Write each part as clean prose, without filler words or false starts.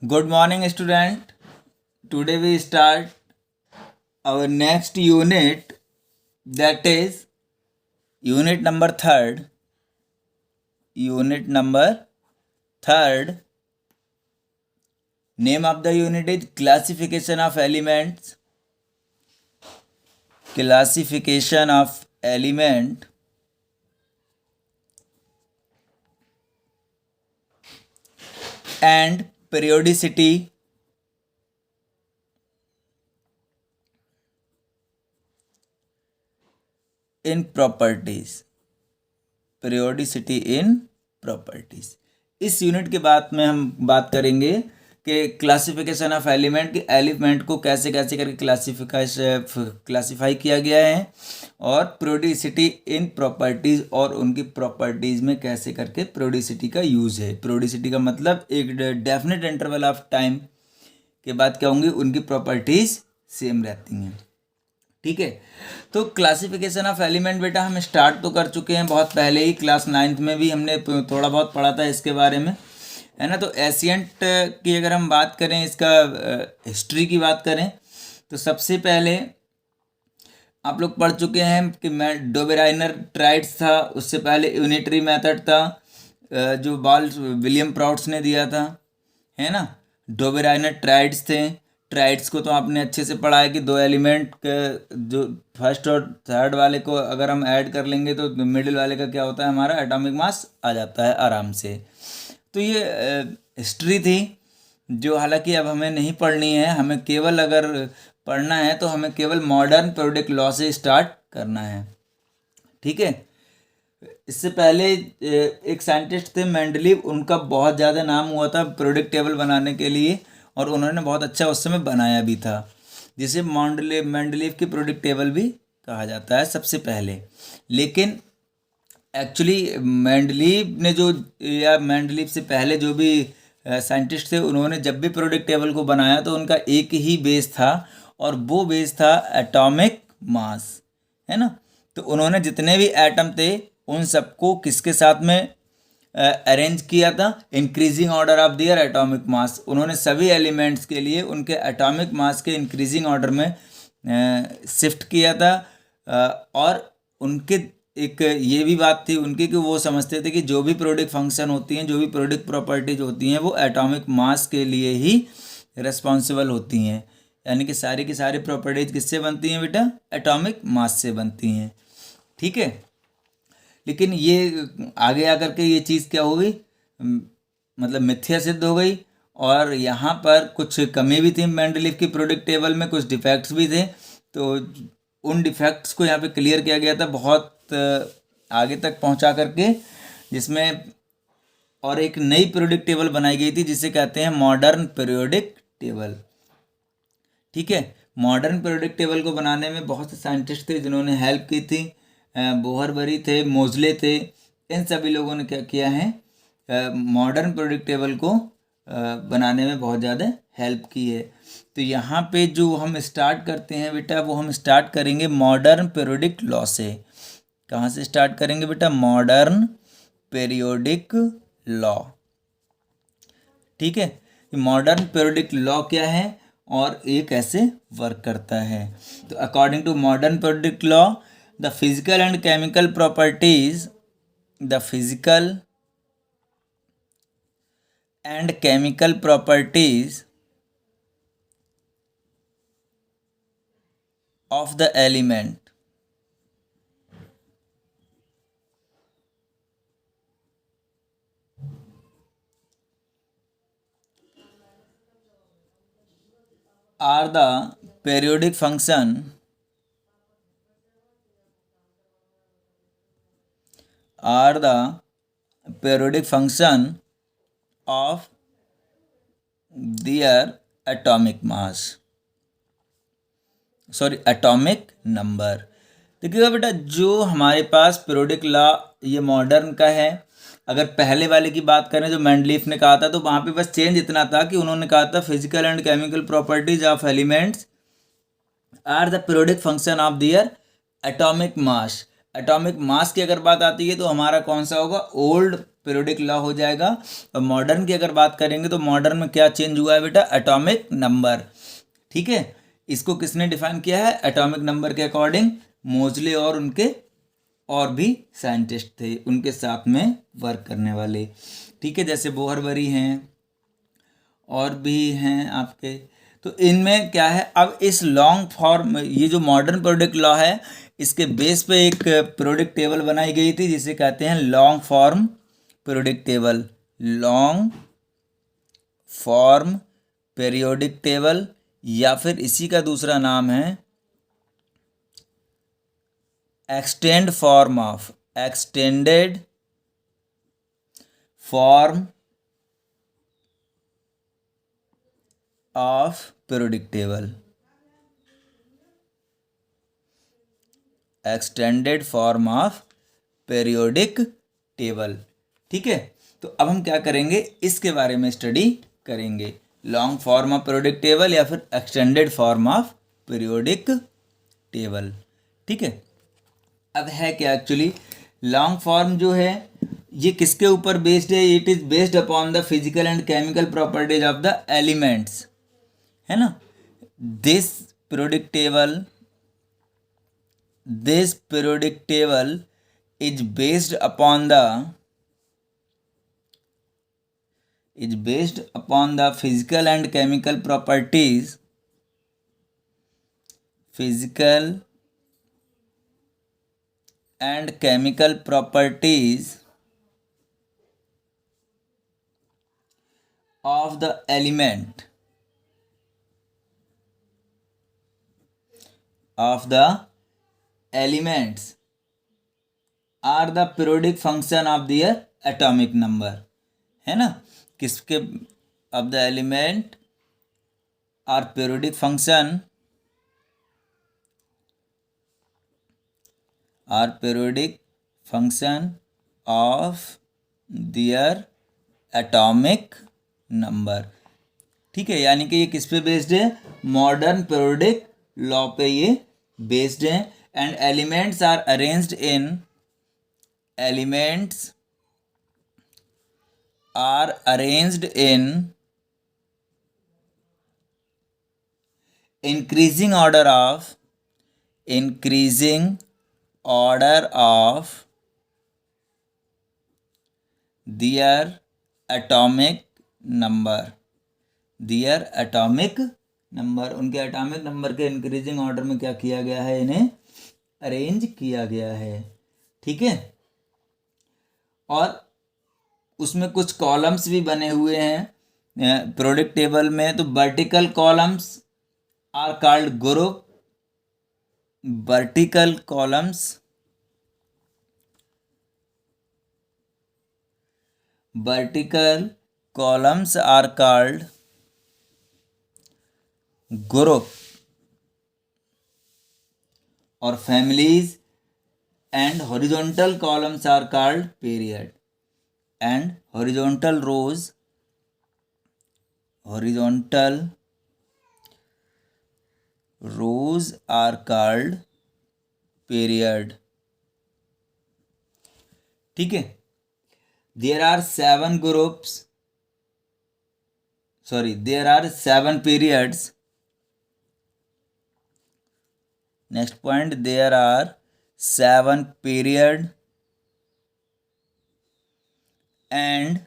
Good morning, student. Today we start our next unit, that is unit number third. Unit number third. Name of the unit is classification of elements. Classification of element. And periodicity in properties. Periodicity in properties. इस unit के बाद में हम बात करेंगे कि classification of element के element को कैसे कैसे करके क्लासिफाई किया गया है और periodicity इन प्रॉपर्टीज़ और उनकी प्रॉपर्टीज़ में कैसे करके periodicity का यूज़ है। periodicity का मतलब एक डेफिनेट इंटरवल ऑफ टाइम के बाद क्या होंगी, उनकी प्रॉपर्टीज़ सेम रहती हैं। ठीक है, तो क्लासिफिकेशन ऑफ एलिमेंट बेटा हम स्टार्ट तो कर चुके हैं बहुत पहले ही, क्लास 9th में भी हमने थोड़ा बहुत पढ़ा था इसके बारे में, है ना। तो एशियंट की अगर हम बात करें, इसका हिस्ट्री की बात करें, तो सबसे पहले आप लोग पढ़ चुके हैं कि डोबेराइनर ट्राइड्स था, उससे पहले यूनिटरी मेथड था जो विलियम प्राउड्स ने दिया था, है ना। डोबेराइनर ट्राइड्स थे। ट्राइड्स को तो आपने अच्छे से पढ़ा है कि दो एलिमेंट के जो फर्स्ट और थर्ड वाले को अगर हम ऐड कर लेंगे तो मिडिल वाले का क्या होता है, हमारा एटॉमिक मास आ जाता है आराम से। तो ये हिस्ट्री थी जो हालांकि अब हमें नहीं पढ़नी है, हमें केवल अगर पढ़ना है तो हमें केवल मॉडर्न पीरियोडिक लॉ से स्टार्ट करना है। ठीक है, इससे पहले एक साइंटिस्ट थे मेंडलीव, उनका बहुत ज़्यादा नाम हुआ था पीरियोडिक टेबल बनाने के लिए और उन्होंने बहुत अच्छा उस समय बनाया भी था, जिसे मेंडलीव की पीरियोडिक टेबल भी कहा जाता है सबसे पहले। लेकिन एक्चुअली मेंडलीव ने जो, या मेंडलीव से पहले जो भी साइंटिस्ट थे, उन्होंने जब भी पीरियोडिक टेबल को बनाया तो उनका एक ही बेस था और वो बेस था एटॉमिक मास, है ना। तो उन्होंने जितने भी एटम थे उन सबको किसके साथ में अरेंज किया था, increasing order of their atomic mass. उन्होंने सभी एलिमेंट्स के लिए उनके एटॉमिक मास के इंक्रीजिंग ऑर्डर में शिफ्ट किया था। और उनके एक ये भी बात थी उनकी कि वो समझते थे कि जो भी पीरियोडिक फंक्शन होती हैं, जो भी पीरियोडिक प्रॉपर्टीज होती हैं, वो एटॉमिक मास के लिए ही रिस्पॉन्सिबल होती हैं। यानी कि सारी की सारी प्रॉपर्टीज किससे बनती हैं बेटा, एटॉमिक मास से बनती हैं। ठीक है, लेकिन ये आगे आकर के ये चीज़ क्या हो गई, मतलब मिथ्या सिद्ध हो गई। और यहाँ पर कुछ कमी भी थी मेंडलीव की पीरियोडिक टेबल में, कुछ डिफेक्ट्स भी थे, तो उन डिफेक्ट्स को यहाँ पे क्लियर किया गया था बहुत आगे तक पहुँचा करके, जिसमें और एक नई पीरियोडिक टेबल बनाई गई थी जिसे कहते हैं मॉडर्न पीरियोडिक टेबल। ठीक है, मॉडर्न पीरियोडिक टेबल को बनाने में बहुत से साइंटिस्ट थे जिन्होंने हेल्प की थी। बोहरबरी थे, मोजले थे, इन सभी लोगों ने क्या किया है, मॉडर्न पीरियोडिक टेबल को बनाने में बहुत ज़्यादा हेल्प की है। तो यहाँ पे जो हम स्टार्ट करते हैं बेटा, वो हम स्टार्ट करेंगे मॉडर्न पीरियोडिक लॉ से। कहाँ से स्टार्ट करेंगे बेटा, मॉडर्न पीरियोडिक लॉ। ठीक है, मॉडर्न पीरियोडिक लॉ क्या है और ये कैसे वर्क करता है। तो according to modern periodic law, the physical and chemical properties, the physical and chemical properties of the element are the periodic function of their atomic mass, sorry atomic number. देखिएगा बेटा, जो हमारे पास पीरियोडिक लॉ ये modern का है, अगर पहले वाले की बात करें जो मेंडलीफ ने कहा था, तो वहाँ पे बस चेंज इतना था कि उन्होंने कहा था physical and chemical properties of elements are the periodic function of their atomic mass. Atomic mass की अगर बात आती है तो हमारा कौन सा होगा, ओल्ड पीरियोडिक लॉ हो जाएगा। और मॉडर्न की अगर बात करेंगे तो मॉडर्न में क्या चेंज हुआ है बेटा, एटॉमिक नंबर। ठीक है, इसको किसने डिफाइन किया है, एटॉमिक नंबर के अकॉर्डिंग मोजले और उनके और भी साइंटिस्ट थे उनके साथ में वर्क करने वाले। ठीक है, जैसे बोहरबरी हैं और भी हैं आपके। तो इनमें क्या है, अब इस लॉन्ग फॉर्म, ये जो मॉडर्न पीरियोडिक लॉ है, इसके बेस पे एक पीरियोडिक टेबल बनाई गई थी जिसे कहते हैं long form periodic table. Long form periodic table, या फिर इसी का दूसरा नाम है extended form of periodic table. Extended form of periodic table. ठीक है, तो अब हम क्या करेंगे, इसके बारे में स्टडी करेंगे, long form of periodic table या फिर extended form of periodic table. ठीक है, अब है क्या एक्चुअली, लॉन्ग फॉर्म जो है ये किसके ऊपर बेस्ड है, it is based upon the physical and chemical properties of the elements, है ना। This periodic table is based upon the physical and chemical properties of the element elements are the periodic function of their atomic number, है ना। किसके, of the element are periodic function of their atomic number। ठीक है, यानी कि ये किस पे बेस्ड है, मॉडर्न पीरियोडिक लॉ पे ये बेस्ड है। And elements are arranged in increasing order of their atomic number। उनके एटॉमिक नंबर के इंक्रीजिंग ऑर्डर में क्या किया गया है, इन्हें अरेंज किया गया है। ठीक है, और उसमें कुछ कॉलम्स भी बने हुए हैं पीरियोडिक टेबल में। तो vertical columns are called group, vertical columns are called group और families, and horizontal columns are called period, and horizontal rows are called period। ठीक है, there are 7 periods। next point, there are 7 period and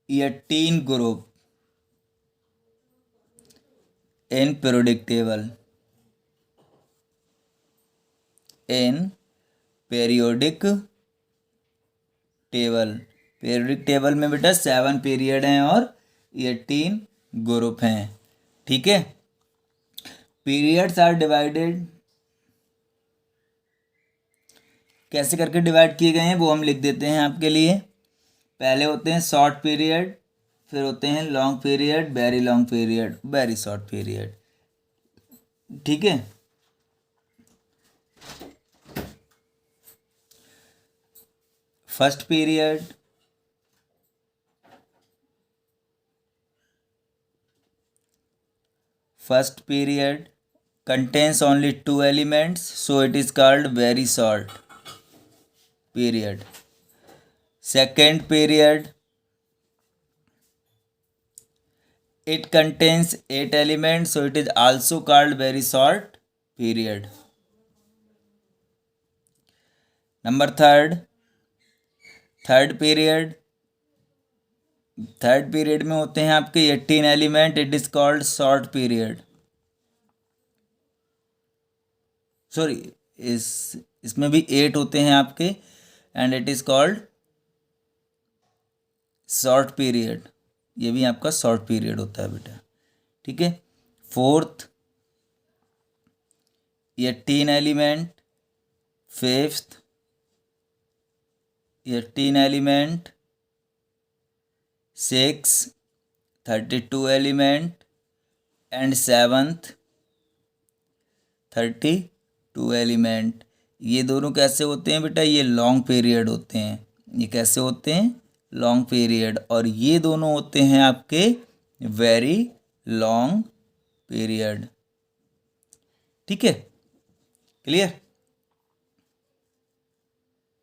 18 group in periodic table। Periodic table में बेटा 7 period हैं और 18 group हैं। ठीक है, पीरियड्स आर डिवाइडेड, कैसे करके डिवाइड किए गए हैं वो हम लिख देते हैं आपके लिए। पहले होते हैं शॉर्ट पीरियड, फिर होते हैं long period, very long period, very short period. ठीक है, first period contains only 2 elements, so it is called very short period। Second period, it contains 8 elements, so it is also called very short period. Number third period में होते हैं आपके 18 element, it is called short period. Sorry, इसमें भी 8 होते हैं आपके and it is called short period. ये भी आपका शॉर्ट पीरियड होता है बेटा. ठीक है. Fourth 18 element, fifth 18 element, six 32 element and seventh 32 element. ये दोनों कैसे होते हैं बेटा? ये लॉन्ग पीरियड होते हैं. ये कैसे होते हैं? Long period. और ये दोनों होते हैं आपके वेरी लॉन्ग पीरियड. ठीक है, क्लियर.